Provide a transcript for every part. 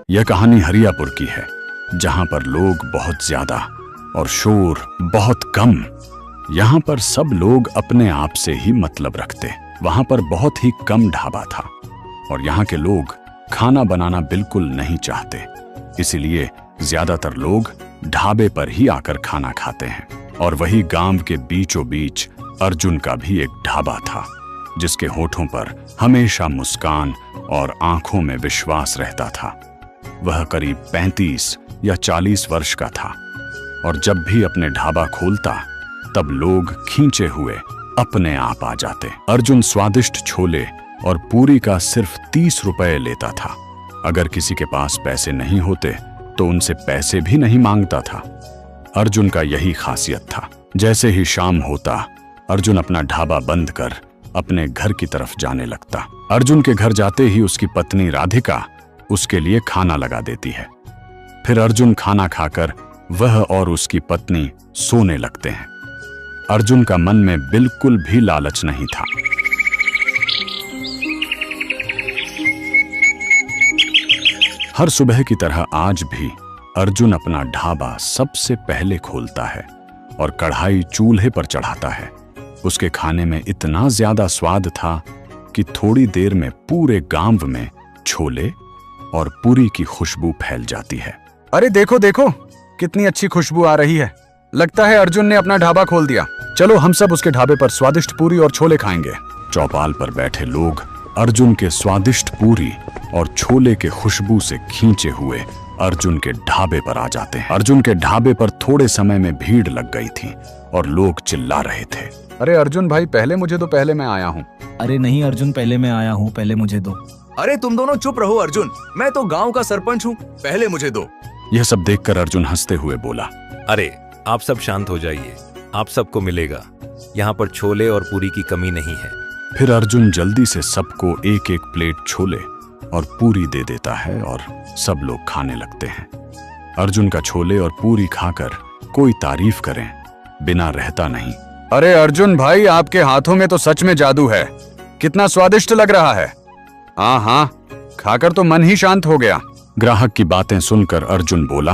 यह कहानी हरियापुर की है, जहां पर लोग बहुत ज्यादा और शोर बहुत कम। यहाँ पर सब लोग अपने आप से ही मतलब रखते। वहां पर बहुत ही कम ढाबा था और यहाँ के लोग खाना बनाना बिल्कुल नहीं चाहते, इसीलिए ज्यादातर लोग ढाबे पर ही आकर खाना खाते हैं। और वही गांव के बीचों बीच अर्जुन का भी एक ढाबा था, जिसके होठों पर हमेशा मुस्कान और आंखों में विश्वास रहता था। वह करीब 35 या 40 वर्ष का था और जब भी अपने ढाबा खोलता तब लोग खींचे हुए अपने आप आ जाते। अर्जुन स्वादिष्ट छोले और पूरी का सिर्फ 30 रुपए लेता था। अगर किसी के पास पैसे नहीं होते तो उनसे पैसे भी नहीं मांगता था। अर्जुन का यही खासियत था। जैसे ही शाम होता, अर्जुन अपना ढाबा बंद कर अपने घर की तरफ जाने लगता। अर्जुन के घर जाते ही उसकी पत्नी राधिका उसके लिए खाना लगा देती है। फिर अर्जुन खाना खाकर वह और उसकी पत्नी सोने लगते हैं। अर्जुन का मन में बिल्कुल भी लालच नहीं था। हर सुबह की तरह आज भी अर्जुन अपना ढाबा सबसे पहले खोलता है और कढ़ाई चूल्हे पर चढ़ाता है। उसके खाने में इतना ज्यादा स्वाद था कि थोड़ी देर में पूरे गांव में छोले और पूरी की खुशबू फैल जाती है। अरे देखो देखो, कितनी अच्छी खुशबू आ रही है। लगता है अर्जुन ने अपना ढाबा खोल दिया। चलो हम सब उसके ढाबे पर स्वादिष्ट पूरी और छोले खाएंगे। चौपाल पर बैठे लोग अर्जुन के स्वादिष्ट पूरी और छोले के खुशबू से खींचे हुए अर्जुन के ढाबे पर आ जाते हैं। अर्जुन के ढाबे पर थोड़े समय में भीड़ लग गई थी और लोग चिल्ला रहे थे, अरे अर्जुन भाई पहले मुझे दो, पहले मैं आया हूँ। अरे नहीं अर्जुन, पहले मैं आया हूँ, पहले मुझे दो। अरे तुम दोनों चुप रहो अर्जुन, मैं तो गांव का सरपंच हूँ, पहले मुझे दो। यह सब देखकर अर्जुन हंसते हुए बोला, अरे आप सब शांत हो जाइए, आप सबको मिलेगा। यहाँ पर छोले और पूरी की कमी नहीं है। फिर अर्जुन जल्दी से सबको एक एक प्लेट छोले और पूरी दे देता है और सब लोग खाने लगते हैं। अर्जुन का छोले और पूरी खाकर कोई तारीफ करें बिना रहता नहीं। अरे अर्जुन भाई, आपके हाथों में तो सच में जादू है। कितना स्वादिष्ट लग रहा है। हाँ हाँ, खाकर तो मन ही शांत हो गया। ग्राहक की बातें सुनकर अर्जुन बोला,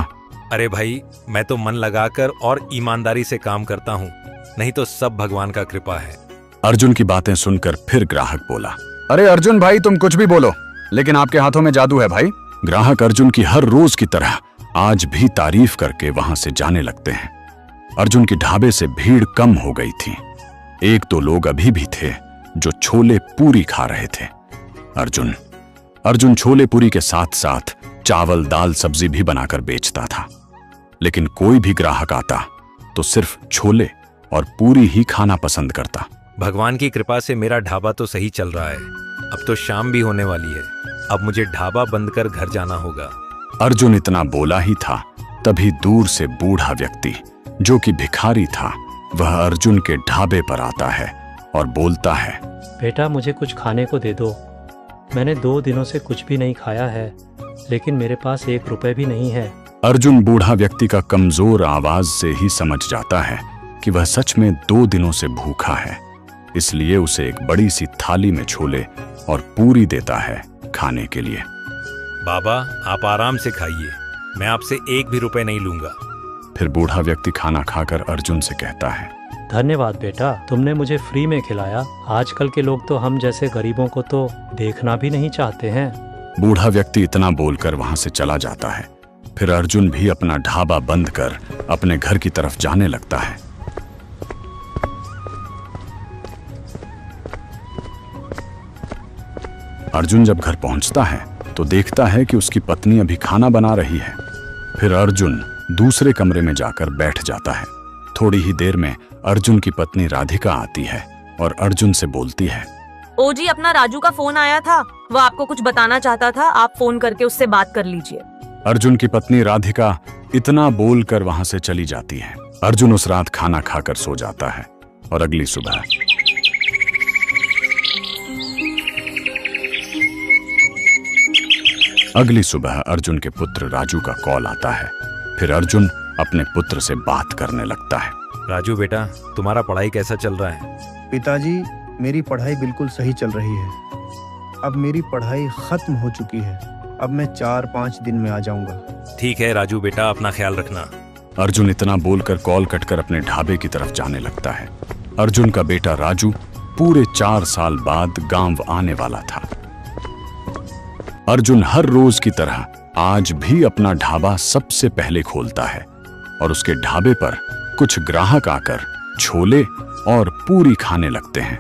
अरे भाई, मैं तो मन लगाकर और ईमानदारी से काम करता हूँ, नहीं तो सब भगवान का कृपा है। अर्जुन की बातें सुनकर फिर ग्राहक बोला, अरे अर्जुन भाई तुम कुछ भी बोलो, लेकिन आपके हाथों में जादू है भाई। ग्राहक अर्जुन की हर रोज की तरह आज भी तारीफ करके वहां से जाने लगते हैं। अर्जुन की ढाबे से भीड़ कम हो गई थी। एक दो लोग अभी भी थे जो छोले पूरी खा रहे थे। अर्जुन छोले पूरी के साथ साथ चावल दाल सब्जी भी बनाकर बेचता था, लेकिन कोई भी ग्राहक आता तो सिर्फ छोले और पूरी ही खाना पसंद करता। भगवान की कृपा से मेरा ढाबा तो सही चल रहा है। अब तो शाम भी होने वाली है, अब मुझे ढाबा बंद कर घर जाना होगा। अर्जुन इतना बोला ही था, तभी दूर से बूढ़ा व्यक्ति जो कि भिखारी था, वह अर्जुन के ढाबे पर आता है और बोलता है, बेटा मुझे कुछ खाने को दे दो। मैंने 2 दिनों से कुछ भी नहीं खाया है, लेकिन मेरे पास 1 रुपए भी नहीं है। अर्जुन बूढ़ा व्यक्ति का कमजोर आवाज से ही समझ जाता है कि वह सच में 2 दिनों से भूखा है, इसलिए उसे एक बड़ी सी थाली में छोले और पूरी देता है खाने के लिए। बाबा आप आराम से खाइए, मैं आपसे 1 भी रुपए नहीं लूंगा। फिर बूढ़ा व्यक्ति खाना खाकर अर्जुन से कहता है, धन्यवाद बेटा, तुमने मुझे फ्री में खिलाया। आजकल के लोग तो हम जैसे गरीबों को तो देखना भी नहीं चाहते हैं। बूढ़ा व्यक्ति इतना बोलकर वहां से चला जाता है। फिर अर्जुन भी अपना ढाबा बंद कर अपने घर की तरफ जाने लगता है। अर्जुन जब घर पहुंचता है तो देखता है कि उसकी पत्नी अभी खाना बना रही है। फिर अर्जुन दूसरे कमरे में जाकर बैठ जाता है। थोड़ी ही देर में अर्जुन की पत्नी राधिका आती है और अर्जुन से बोलती है, ओ जी, अपना राजू का फोन आया था, वो आपको कुछ बताना चाहता था, आप फोन करके उससे बात कर लीजिए। अर्जुन की पत्नी राधिका इतना बोलकर वहां से चली जाती है। अर्जुन उस रात खाना खाकर सो जाता है और अगली सुबह अर्जुन के पुत्र राजू का कॉल आता है। फिर अर्जुन अपने पुत्र से बात करने लगता है। राजू बेटा, तुम्हारा पढ़ाई कैसा चल रहा है? पिताजी, मेरी पढ़ाई बिल्कुल सही चल रही है। अब मेरी पढ़ाई खत्म हो चुकी है। अब मैं 4-5 दिन में आ जाऊंगा। ठीक है राजू बेटा, अपना ख्याल रखना। अर्जुन इतना बोलकर कॉल कटकर अपने ढाबे की तरफ जाने लगता है। अर्जुन का बेटा राजू पूरे 4 साल बाद गांव आने वाला था। अर्जुन हर रोज की तरह आज भी अपना ढाबा सबसे पहले खोलता है और उसके ढाबे पर कुछ ग्राहक आकर छोले और पूरी खाने लगते हैं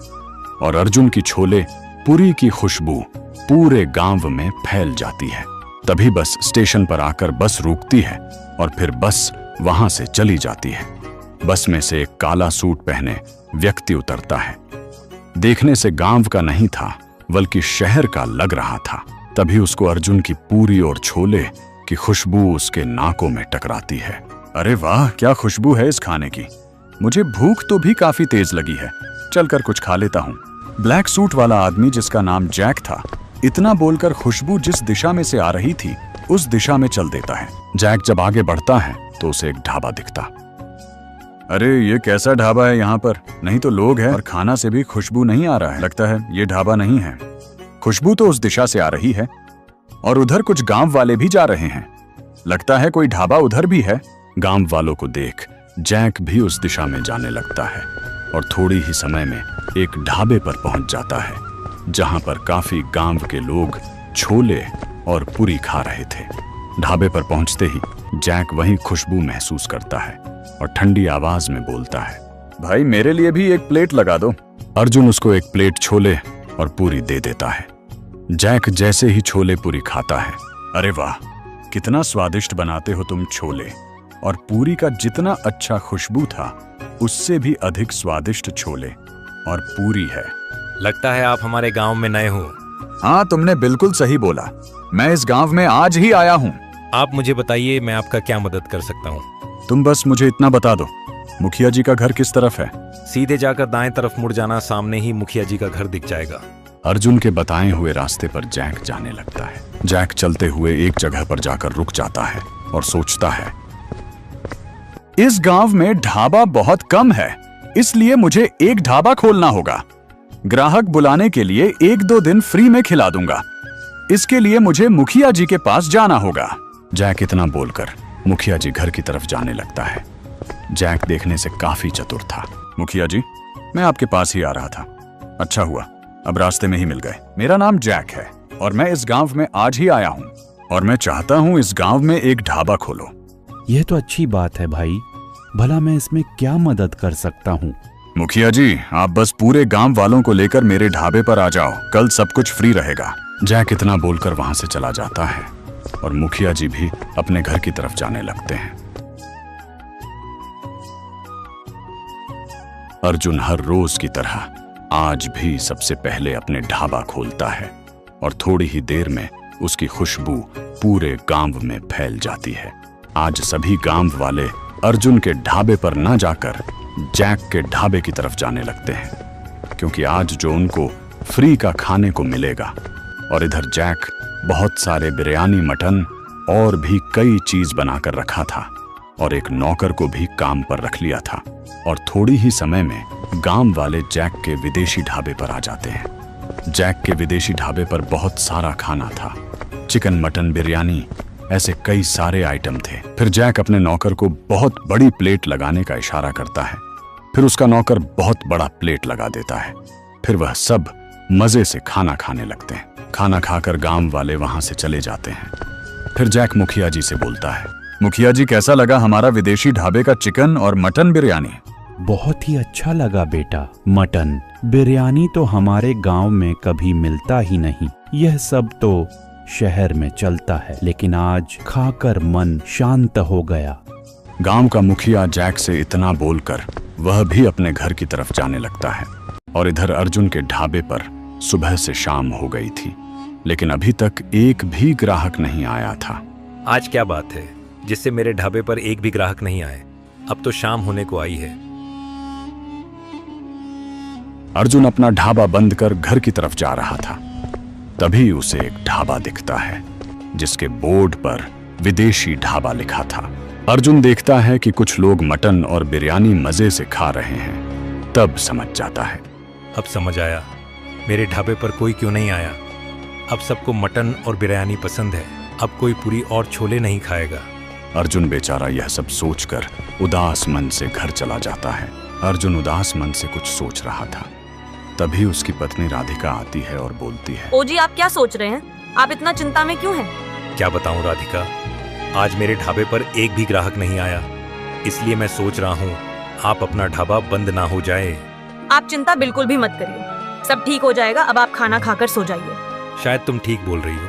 और अर्जुन की छोले पूरी की खुशबू पूरे गांव में फैल जाती है। तभी बस स्टेशन पर आकर बस रुकती है और फिर बस वहां से चली जाती है। बस में से एक काला सूट पहने व्यक्ति उतरता है। देखने से गांव का नहीं था बल्कि शहर का लग रहा था। तभी उसको अर्जुन की पूरी और छोले की खुशबू उसके नाकों में टकराती है। अरे वाह, क्या खुशबू है इस खाने की। मुझे भूख तो भी काफी तेज लगी है, चलकर कुछ खा लेता हूँ। ब्लैक सूट वाला आदमी जिसका नाम जैक था इतना बोलकर खुशबू जिस दिशा में से आ रही थी उस दिशा में चल देता है। जैक जब आगे बढ़ता है तो उसे एक ढाबा दिखता। अरे ये कैसा ढाबा है, यहाँ पर नहीं तो लोग हैं और खाना से भी खुशबू नहीं आ रहा है। लगता है ये ढाबा नहीं है। खुशबू तो उस दिशा से आ रही है और उधर कुछ गांव वाले भी जा रहे हैं। लगता है कोई ढाबा उधर भी है। गांव वालों को देख जैक भी उस दिशा में जाने लगता है और थोड़ी ही समय में एक ढाबे पर पहुंच जाता है जहां पर काफी गांव के लोग छोले और पूरी खा रहे थे। ढाबे पर पहुंचते ही जैक वही खुशबू महसूस करता है और ठंडी आवाज में बोलता है, भाई मेरे लिए भी एक प्लेट लगा दो। अर्जुन उसको एक प्लेट छोले और पूरी दे देता है। जैक जैसे ही छोले पूरी खाता है, अरे वाह कितना स्वादिष्ट बनाते हो तुम छोले, और पूरी का जितना अच्छा खुशबू था उससे भी अधिक स्वादिष्ट छोले और पूरी है। लगता है आप हमारे गांव में नए हो। हाँ, तुमने बिल्कुल सही बोला। मैं इस गांव में आज ही आया हूँ। आप मुझे बताइए मैं आपका क्या मदद कर सकता हूँ। तुम बस मुझे इतना बता दो, मुखिया जी का घर किस तरफ है? सीधे जाकर दाएं तरफ मुड़ जाना, सामने ही मुखिया जी का घर दिख जाएगा। अर्जुन के बताए हुए रास्ते पर जैक जाने लगता है। जैक चलते हुए एक जगह पर जाकर रुक जाता है और सोचता है, इस गांव में ढाबा बहुत कम है, इसलिए मुझे एक ढाबा खोलना होगा। ग्राहक बुलाने के लिए 1-2 दिन फ्री में खिला दूंगा। इसके लिए मुझे मुखिया जी के पास जाना होगा। जैक इतना बोलकर मुखिया जी घर की तरफ जाने लगता है। जैक देखने से काफी चतुर था। मुखिया जी, मैं आपके पास ही आ रहा था। अच्छा हुआ अब रास्ते में ही मिल गए। मेरा नाम जैक है और मैं इस गांव में आज ही आया हूँ और मैं चाहता हूँ इस गांव में एक ढाबा खोलो। यह तो अच्छी बात है भाई, भला मैं इसमें क्या मदद कर सकता हूँ? मुखिया जी, आप बस पूरे गांव वालों को लेकर मेरे ढाबे पर आ जाओ, कल सब कुछ फ्री रहेगा। जैक इतना बोलकर वहां से चला जाता है और मुखिया जी भी अपने घर की तरफ जाने लगते हैं। अर्जुन हर रोज की तरह आज भी सबसे पहले अपने ढाबा खोलता है और थोड़ी ही देर में उसकी खुशबू पूरे गांव में फैल जाती है। आज सभी गांव वाले अर्जुन के ढाबे पर न जाकर जैक के ढाबे की तरफ जाने लगते हैं, क्योंकि आज जो उनको फ्री का खाने को मिलेगा। और इधर जैक बहुत सारे बिरयानी, मटन और भी कई चीज बनाकर रखा था और एक नौकर को भी काम पर रख लिया था। और थोड़ी ही समय में गांव वाले जैक के विदेशी ढाबे पर आ जाते हैं। जैक के विदेशी ढाबे पर बहुत सारा खाना था, चिकन, मटन, बिरयानी, ऐसे कई सारे आइटम थे। फिर जैक अपने नौकर को बहुत बड़ी प्लेट लगाने का इशारा करता है। फिर उसका नौकर बहुत बड़ा प्लेट लगा देता है। फिर वह सब मजे से खाना खाने लगते हैं। खाना खाकर गांव वाले वहां से चले जाते हैं। फिर जैक मुखिया जी से बोलता है, मुखिया जी कैसा लगा हमारा विदेशी ढाबे का चिकन और मटन बिरयानी? बहुत ही अच्छा लगा बेटा। मटन बिरयानी तो हमारे गांव में कभी मिलता ही नहीं। यह सब तो शहर में चलता है, लेकिन आज खाकर मन शांत हो गया। गांव का मुखिया जैक से इतना बोलकर वह भी अपने घर की तरफ जाने लगता है। और इधर अर्जुन के ढाबे पर सुबह से शाम हो गई थी, लेकिन अभी तक एक भी ग्राहक नहीं आया था। आज क्या बात है जिससे मेरे ढाबे पर एक भी ग्राहक नहीं आए? अब तो शाम होने को आई है। अर्जुन अपना ढाबा बंद कर घर की तरफ जा रहा था। तभी उसे एक ढाबा दिखता है जिसके बोर्ड पर विदेशी ढाबा लिखा था। अर्जुन देखता है कि कुछ लोग मटन और बिरयानी मजे से खा रहे हैं। तब समझ जाता है, अब समझ आया मेरे ढाबे पर कोई क्यों नहीं आया। अब सबको मटन और बिरयानी पसंद है, अब कोई पूरी और छोले नहीं खाएगा। अर्जुन बेचारा यह सब सोचकर उदास मन से घर चला जाता है। अर्जुन उदास मन से कुछ सोच रहा था, तभी उसकी पत्नी राधिका आती है और बोलती है, ओ जी आप क्या सोच रहे हैं? आप इतना चिंता में क्यों हैं? क्या बताऊं राधिका, आज मेरे ढाबे पर एक भी ग्राहक नहीं आया, इसलिए मैं सोच रहा हूँ आप अपना ढाबा बंद ना हो जाए। आप चिंता बिल्कुल भी मत करिए, सब ठीक हो जाएगा। अब आप खाना खाकर सो जाइए। शायद तुम ठीक बोल रही हो,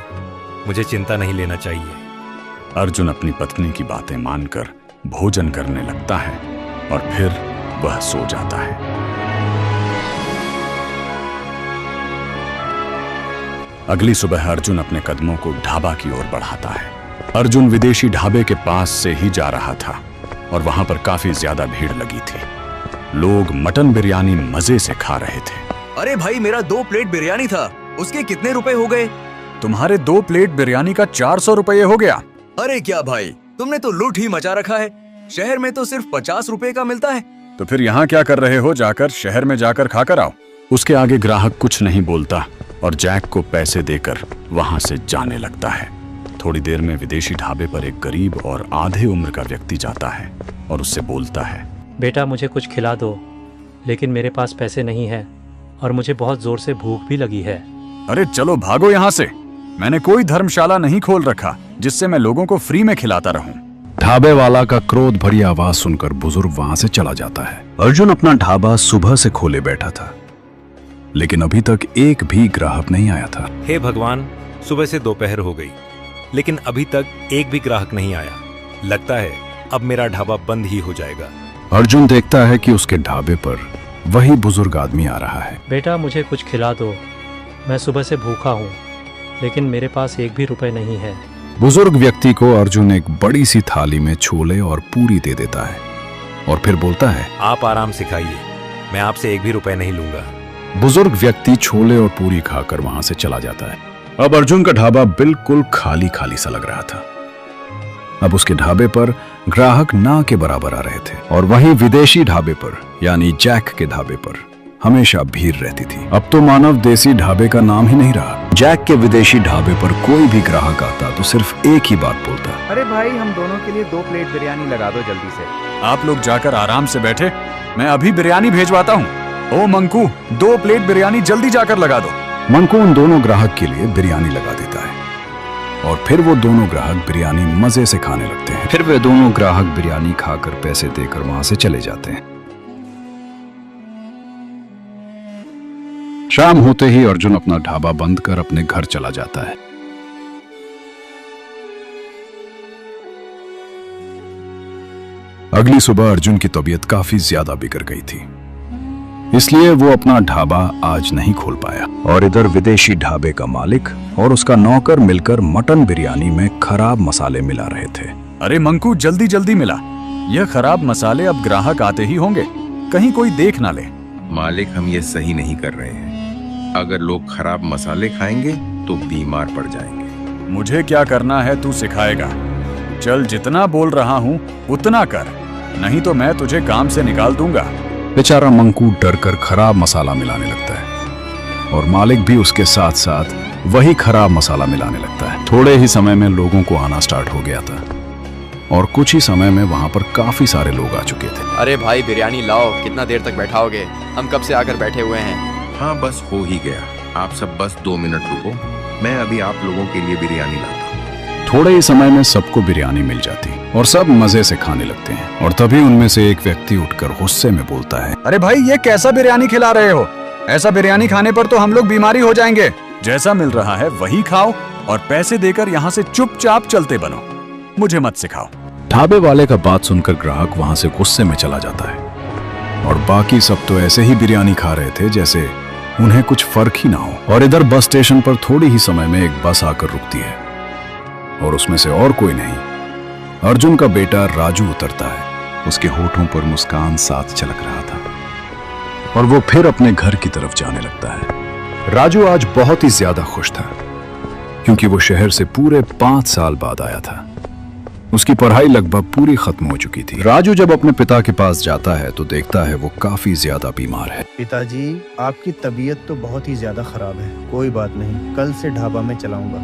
मुझे चिंता नहीं लेना चाहिए। अर्जुन अपनी पत्नी की बातें मानकर भोजन करने लगता है और फिर वह सो जाता है। अगली सुबह अर्जुन अपने कदमों को ढाबा की ओर बढ़ाता है। अर्जुन विदेशी ढाबे के पास से ही जा रहा था और वहां पर काफी ज्यादा भीड़ लगी थी। लोग मटन बिरयानी मजे से खा रहे थे। अरे भाई, मेरा 2 प्लेट बिरयानी था, उसके कितने रुपए हो गए? तुम्हारे 2 प्लेट बिरयानी का 400 रुपये हो गया। अरे क्या भाई, तुमने तो लूट ही मचा रखा है। शहर में तो सिर्फ 50 रुपए का मिलता है। तो फिर यहाँ क्या कर रहे हो? जाकर शहर में जाकर खाकर आओ। उसके आगे ग्राहक कुछ नहीं बोलता और जैक को पैसे देकर वहां से जाने लगता है। थोड़ी देर में विदेशी ढाबे पर एक गरीब और आधे उम्र का व्यक्ति जाता है और उससे बोलता है, बेटा मुझे कुछ खिला दो, लेकिन मेरे पास पैसे नहीं है और मुझे बहुत जोर से भूख भी लगी है। अरे चलो भागो यहाँ से, मैंने कोई धर्मशाला नहीं खोल रखा जिससे मैं लोगों को फ्री में खिलाता रहूं। ढाबे वाला का क्रोध भरी आवाज सुनकर बुजुर्ग वहां से चला जाता है। अर्जुन अपना ढाबा सुबह से खोले बैठा था, लेकिन अभी तक एक भी ग्राहक नहीं आया था। हे भगवान, सुबह से दोपहर हो गई, लेकिन अभी तक एक भी ग्राहक नहीं आया। लगता है अब मेरा ढाबा बंद ही हो जाएगा। अर्जुन देखता है कि उसके ढाबे पर वही बुजुर्ग आदमी आ रहा है। बेटा मुझे कुछ खिला दो, मैं सुबह से भूखा हूँ, लेकिन मेरे पास एक भी रुपए नहीं है। बुजुर्ग व्यक्ति को अर्जुन एक बड़ी सी थाली में छोले और पूरी दे देता है और फिर बोलता है, आप आराम से खाइए, मैं आपसे एक भी रुपए नहीं लूंगा। बुजुर्ग व्यक्ति छोले और पूरी खाकर वहां से चला जाता है। अब अर्जुन का ढाबा बिल्कुल खाली खाली सा लग रहा था। अब उसके ढाबे पर ग्राहक ना के बराबर आ रहे थे और वहीं विदेशी ढाबे पर यानी जैक के ढाबे पर हमेशा भीड़ रहती थी। अब तो मानव देसी ढाबे का नाम ही नहीं रहा। जैक के विदेशी ढाबे पर कोई भी ग्राहक आता तो सिर्फ एक ही बात बोलता, अरे भाई हम दोनों के लिए 2 प्लेट बिरयानी लगा दो जल्दी से। आप लोग जाकर आराम से बैठे, मैं अभी बिरयानी भेजवाता हूँ। ओ मंकू, 2 प्लेट बिरयानी जल्दी जाकर लगा दो। मंकू उन दोनों ग्राहक के लिए बिरयानी लगा देता है और फिर वो दोनों ग्राहक बिरयानी मजे से खाने लगते हैं। फिर वे दोनों ग्राहक बिरयानी खाकर पैसे देकर वहां से चले जाते हैं। शाम होते ही अर्जुन अपना ढाबा बंद कर अपने घर चला जाता है। अगली सुबह अर्जुन की तबीयत काफी ज्यादा बिगड़ गई थी, इसलिए वो अपना ढाबा आज नहीं खोल पाया। और इधर विदेशी ढाबे का मालिक और उसका नौकर मिलकर मटन बिरयानी में खराब मसाले मिला रहे थे। अरे मंकू, जल्दी जल्दी मिला, यह खराब मसाले अब ग्राहक आते ही होंगे, कहीं कोई देख ना ले। मालिक, हम ये सही नहीं कर रहे हैं। अगर लोग खराब मसाले खाएंगे तो बीमार पड़ जाएंगे। मुझे क्या करना है तू सिखाएगा। चल, जितना बोल रहा हूँ उतना कर, नहीं तो मैं तुझे काम से निकाल दूंगा। बेचारा मंकू डर कर खराब मसाला मिलाने लगता है और मालिक भी उसके साथ साथ वही खराब मसाला मिलाने लगता है। थोड़े ही समय में लोगों को आना स्टार्ट हो गया था और कुछ ही समय में वहां पर काफी सारे लोग आ चुके थे। अरे भाई बिरयानी लाओ, कितना देर तक बैठाओगे? हम कब से आकर बैठे हुए हैं। हाँ बस हो ही गया, आप सब बस 2 मिनट रुको, मैं अभी आप लोगों के लिए बिरयानी लाता हूँ। थोड़े ही समय में सबको बिरयानी मिल जाती और सब मजे से खाने लगते हैं। और तभी उनमें से एक व्यक्ति उठकर गुस्से में बोलता है, अरे भाई, ये कैसा बिरयानी खिला रहे हो? ऐसा बिरयानी खाने पर तो हम लोग बीमारी हो जाएंगे। जैसा मिल रहा है वही खाओ और पैसे देकर यहाँ से चुपचाप चलते बनो, मुझे मत सिखाओ। ढाबे वाले का बात सुनकर ग्राहक वहां से गुस्से में चला जाता है और बाकी सब तो ऐसे ही बिरयानी खा रहे थे जैसे उन्हें कुछ फर्क ही ना हो। और इधर बस स्टेशन पर थोड़ी ही समय में एक बस आकर रुकती है और उसमें से और कोई नहीं, अर्जुन का बेटा राजू उतरता है। उसके होठों पर मुस्कान साथ छलक रहा था और वो फिर अपने घर की तरफ जाने लगता है। राजू आज बहुत ही ज्यादा खुश था क्योंकि वो शहर से पूरे 5 साल बाद आया था। उसकी पढ़ाई लगभग पूरी खत्म हो चुकी थी। राजू जब अपने पिता के पास जाता है तो देखता है वो काफी ज्यादा बीमार है। पिताजी, आपकी तबीयत तो बहुत ही ज्यादा खराब है। कोई बात नहीं, कल से ढाबा में चलाऊंगा।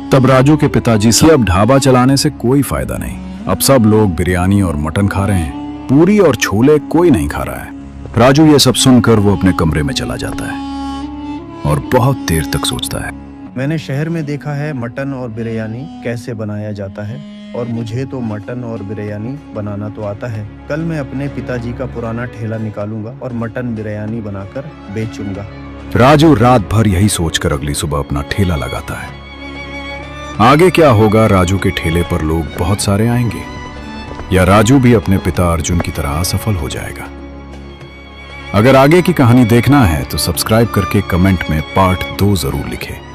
तब राजू के पिताजी से अब ढाबा चलाने से कोई फायदा नहीं। अब सब लोग बिरयानी और मटन खा रहे हैं, पूरी और छोले कोई नहीं खा रहा है। राजू ये सब सुनकर वो अपने कमरे में चला जाता है और बहुत देर तक सोचता है। मैंने शहर में देखा है मटन और बिरयानी कैसे बनाया जाता है, और मुझे तो मटन और बिरयानी बनाना तो आता है। कल मैं अपने पिताजी का पुराना ठेला निकालूंगा और मटन बिरयानी बनाकर बेचूंगा। राजू रात भर यही सोचकर अगली सुबह अपना ठेला लगाता है। आगे क्या होगा, राजू के ठेले पर लोग बहुत सारे आएंगे, या राजू भी अपने पिता अर्जुन की तरह असफल हो जाएगा। अगर आगे की कहानी देखना है तो सब्सक्राइब करके कमेंट में पार्ट 2 जरूर लिखें।